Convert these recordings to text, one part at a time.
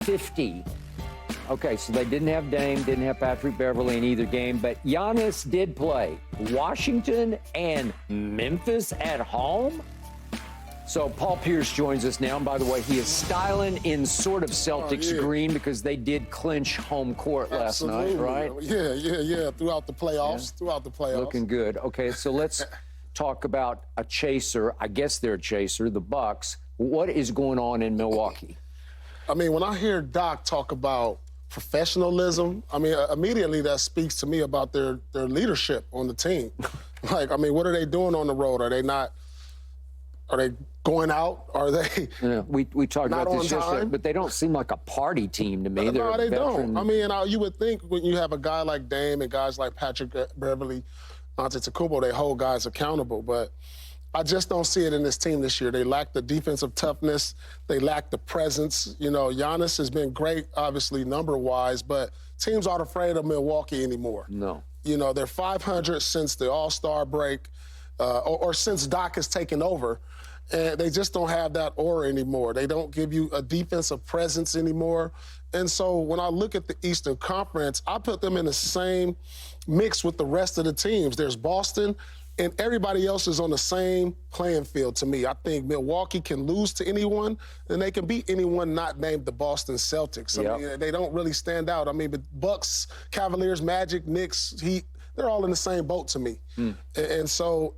50. Okay, so they didn't have Dame, didn't have Patrick Beverly in either game, but Giannis did play. Washington and Memphis at home? So Paul Pierce joins us now. And by the way, he is styling in sort of Celtics green because they did clinch home court last night, right? Yeah. Throughout the playoffs. Looking good. Okay, so let's talk about a chaser. I guess they're a chaser, the Bucks. What is going on in Milwaukee? I mean, when I hear Doc talk about professionalism, I mean, immediately that speaks to me about their leadership on the team. Like, I mean, what are they doing on the road? Are they going out? Are they we talked about this yesterday, but they don't seem like a party team to me. No, they don't. I mean, you would think when you have a guy like Dame and guys like Patrick Beverly, Antetokounmpo, they hold guys accountable. But I just don't see it in this team this year. They lack the defensive toughness. They lack the presence. You know, Giannis has been great, obviously, number-wise, but teams aren't afraid of Milwaukee anymore. No. You know, they're 500 since the All-Star break or since Doc has taken over. And they just don't have that aura anymore. They don't give you a defensive presence anymore. And so when I look at the Eastern Conference, I put them in the same mix with the rest of the teams. There's Boston, and everybody else is on the same playing field to me. I think Milwaukee can lose to anyone, and they can beat anyone not named the Boston Celtics. I mean, they don't really stand out. I mean, but Bucks, Cavaliers, Magic, Knicks, Heat, they're all in the same boat to me. And so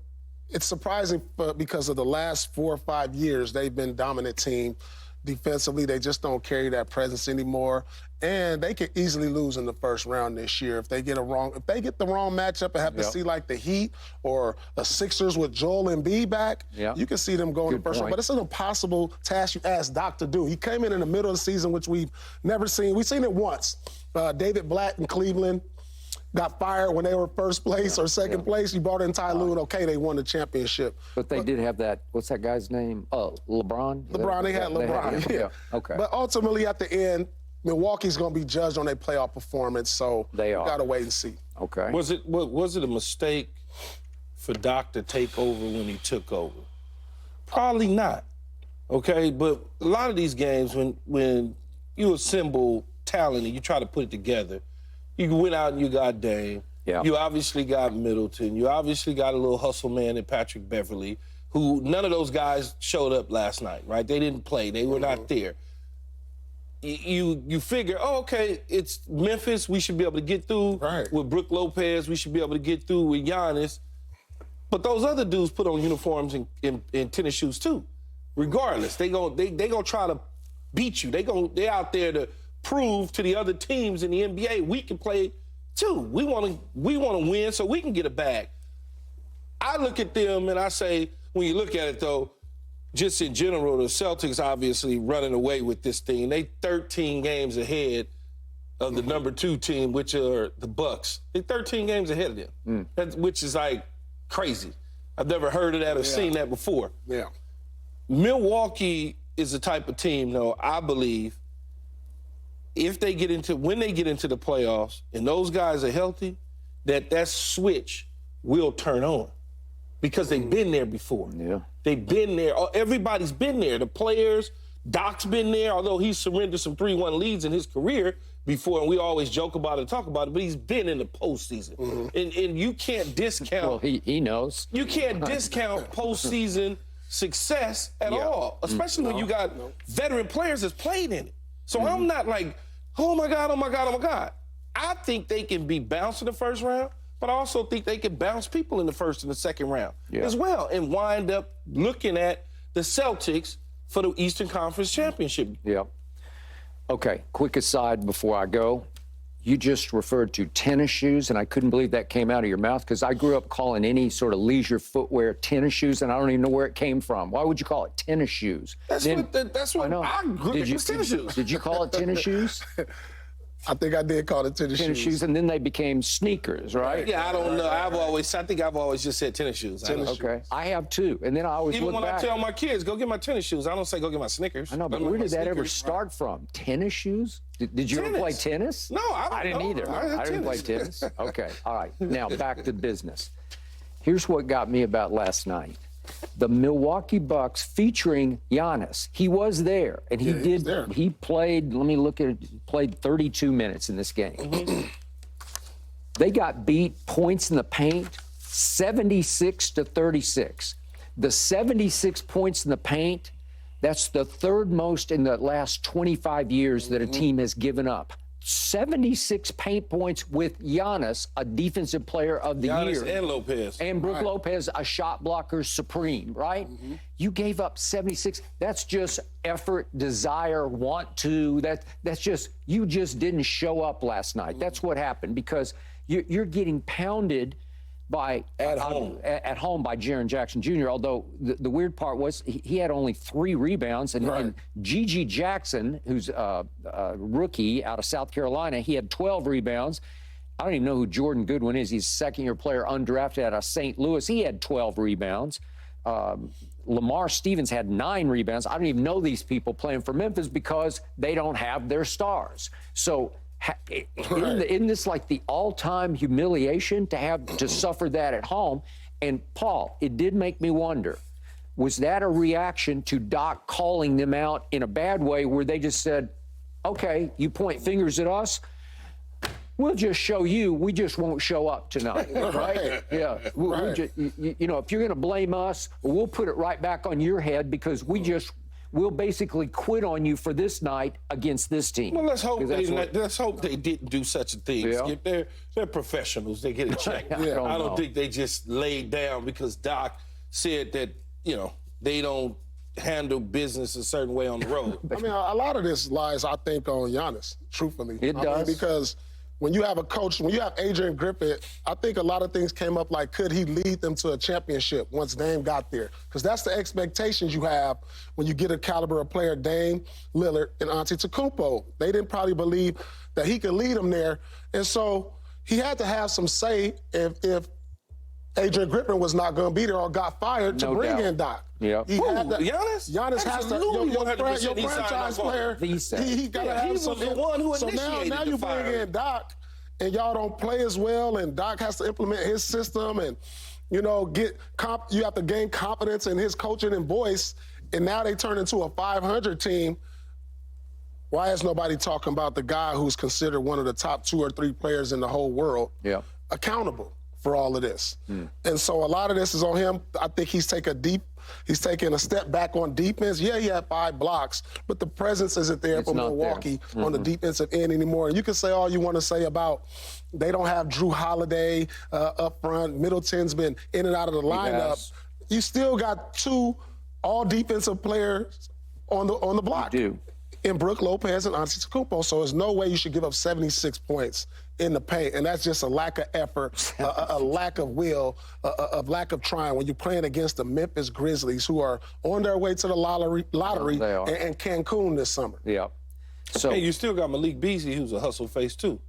it's surprising because of the last 4 or 5 years, they've been a dominant team. Defensively, they just don't carry that presence anymore. And they could easily lose in the first round this year if they get the wrong matchup and have to see like the Heat or the Sixers with Joel Embiid back. You can see them go in the first round. But it's an impossible task you ask Doc to do. He came in the middle of the season, which we've never seen. We've seen it once. David Blatt in Cleveland got fired when they were first place or second place. You brought in Ty Lue, and okay, they won the championship. But they did have that, what's that guy's name? LeBron? They had LeBron. Okay. But ultimately, at the end, Milwaukee's going to be judged on their playoff performance, so we got to wait and see. Okay. Was it a mistake for Doc to take over when he took over? Probably not. Okay, but a lot of these games, when you assemble talent and you try to put it together, you went out and you got Dame. You obviously got Middleton. You obviously got a little hustle man in Patrick Beverly, who none of those guys showed up last night, right? They didn't play. They were not there. You figure, oh, okay, it's Memphis. We should be able to get through with Brook Lopez. We should be able to get through with Giannis. But those other dudes put on uniforms and tennis shoes too. Regardless, they gonna try to beat you. They out there to prove to the other teams in the NBA we can play too. We want to win so we can get a bag. I look at them and I say, when you look at it though, just in general, the Celtics obviously running away with this thing. They 13 games ahead of the number 2 team, which are the Bucks. They 13 games ahead of them, which is like crazy. I've never heard of that or seen that before. Milwaukee is the type of team, though, I believe, when they get into the playoffs and those guys are healthy, that switch will turn on because they've been there before. They've been there. Everybody's been there. The players, Doc's been there, although he's surrendered some 3-1 leads in his career before, and we always joke about it and talk about it, but he's been in the postseason. And you can't discount. Well, he knows. You can't discount postseason success at all, especially when you got veteran players that's played in it. So I'm not like, oh my God, oh my God, oh my God. I think they can be bounced in the first round, but I also think they can bounce people in the first and the second round as well and wind up looking at the Celtics for the Eastern Conference Championship. Okay, quick aside before I go. You just referred to tennis shoes, and I couldn't believe that came out of your mouth because I grew up calling any sort of leisure footwear tennis shoes, and I don't even know where it came from. Why would you call it tennis shoes? That's what I grew up with tennis shoes. Did you call it tennis shoes? I think I did call it tennis shoes. And then they became sneakers, right? Yeah, I don't know. I think I've always just said tennis shoes. Okay. I have too. And then I always Even look when back. I tell my kids, go get my tennis shoes, I don't say go get my Snickers. I know, but where did that ever start from? Tennis shoes? Did you ever play tennis? No, I didn't either. I didn't play tennis. Okay. All right. Now back to business. Here's what got me about last night. The Milwaukee Bucks featuring Giannis. He was there, and he played, let me look at it, played 32 minutes in this game. They got beat points in the paint, 76-36. The 76 points in the paint, that's the third most in the last 25 years that a team has given up. 76 paint points with Giannis, a defensive player of the year. Giannis and Lopez. And Brook Lopez, a shot blocker supreme, right? You gave up 76. That's just effort, desire, want to. That's just, you just didn't show up last night. That's what happened, because you're getting pounded by at home by Jaren Jackson Jr., although the weird part was he had only 3 rebounds, and Gigi Jackson, who's a rookie out of South Carolina, he had 12 rebounds. I don't even know who Jordan Goodwin is. He's a second-year player, undrafted out of St. Louis. He had 12 rebounds. Lamar Stevens had 9 rebounds. I don't even know these people playing for Memphis because they don't have their stars. So isn't this like the all-time humiliation to have to suffer that at home? And Paul, it did make me wonder, was that a reaction to Doc calling them out in a bad way, where they just said, okay, you point fingers at us, we'll just show you, we just won't show up tonight, right? Yeah. We just, you know, if you're going to blame us, we'll put it right back on your head, because we'll basically quit on you for this night against this team. Well, let's hope they didn't do such a thing. Yeah. They're professionals. They get a check. I don't think they just laid down because Doc said that, you know, they don't handle business a certain way on the road. I mean, a lot of this lies, I think, on Giannis, truthfully. It does. Because when you have a coach, when you have Adrian Griffin, I think a lot of things came up like, could he lead them to a championship once Dame got there? Because that's the expectations you have when you get a caliber of player, Dame, Lillard, and Antetokounmpo. They didn't probably believe that he could lead them there. And so he had to have some say if Adrian Griffin was not going to be there or got fired to bring in Doc. Yeah. Giannis has to, your franchise player, he got to have some. So now you bring in Doc, and y'all don't play as well, and Doc has to implement his system, and, you know, you have to gain confidence in his coaching and voice, and now they turn into a 500 team. Why is nobody talking about the guy who's considered one of the top 2 or 3 players in the whole world accountable for all of this? And so a lot of this is on him. I think he's taking a step back on defense. Yeah, he had 5 blocks, but the presence isn't there for Milwaukee on the defensive end anymore. And you can say all you want to say about they don't have Drew Holiday up front. Middleton's been in and out of the lineup. You still got 2 all-defensive players on the block. You do. In Brook Lopez and Antetokounmpo. So there's no way you should give up 76 points in the paint. And that's just a lack of effort, a lack of will, a lack of trying when you're playing against the Memphis Grizzlies, who are on their way to the lottery and Cancun this summer. Yeah. So hey, you still got Malik Beasley, who's a hustle face too.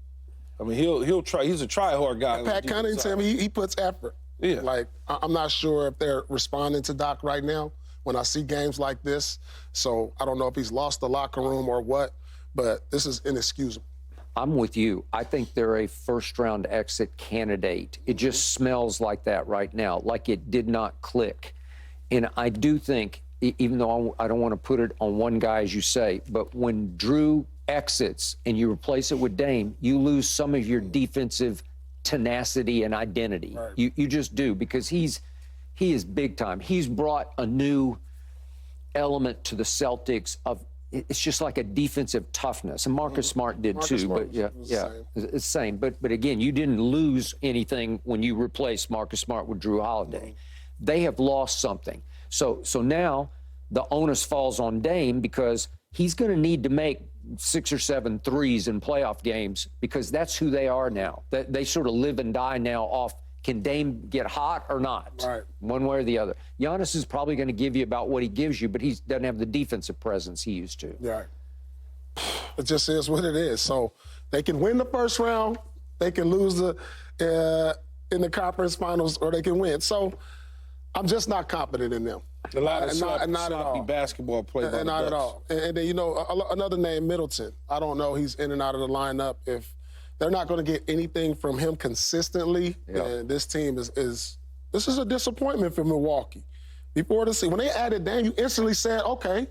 I mean, he'll try. He's a try-hard guy. Pat Connaughton, he puts effort. Yeah. Like, I'm not sure if they're responding to Doc right now when I see games like this. So I don't know if he's lost the locker room or what, but this is inexcusable. I'm with you. I think they're a first-round exit candidate. It just smells like that right now, like it did not click. And I do think, even though I don't want to put it on one guy, as you say, but when Drew exits and you replace it with Dame, you lose some of your defensive tenacity and identity. Right. You just do, because he is big time. He's brought a new element to the Celtics of, it's just like a defensive toughness. And Marcus Smart did too, but it's the same. But again, you didn't lose anything when you replaced Marcus Smart with Drew Holiday. They have lost something. So now the onus falls on Dame, because he's going to need to make 6 or 7 threes in playoff games, because that's who they are now. They sort of live and die now off, can Dame get hot or not? Right. One way or the other. Giannis is probably going to give you about what he gives you, but he doesn't have the defensive presence he used to. Right. It just is what it is. So they can win the first round, they can lose in the conference finals, or they can win. So I'm just not confident in them. A lot of sloppy basketball play by the not Bucks. at all. And then, you know, another name, Middleton. I don't know. He's in and out of the lineup. If they're not going to get anything from him consistently, and this team this is a disappointment for Milwaukee. before the season. When they added Dame, you instantly said, okay,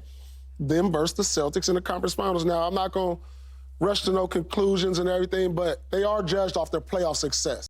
them versus the Celtics in the conference finals. Now, I'm not going to rush to no conclusions and everything, but they are judged off their playoff success.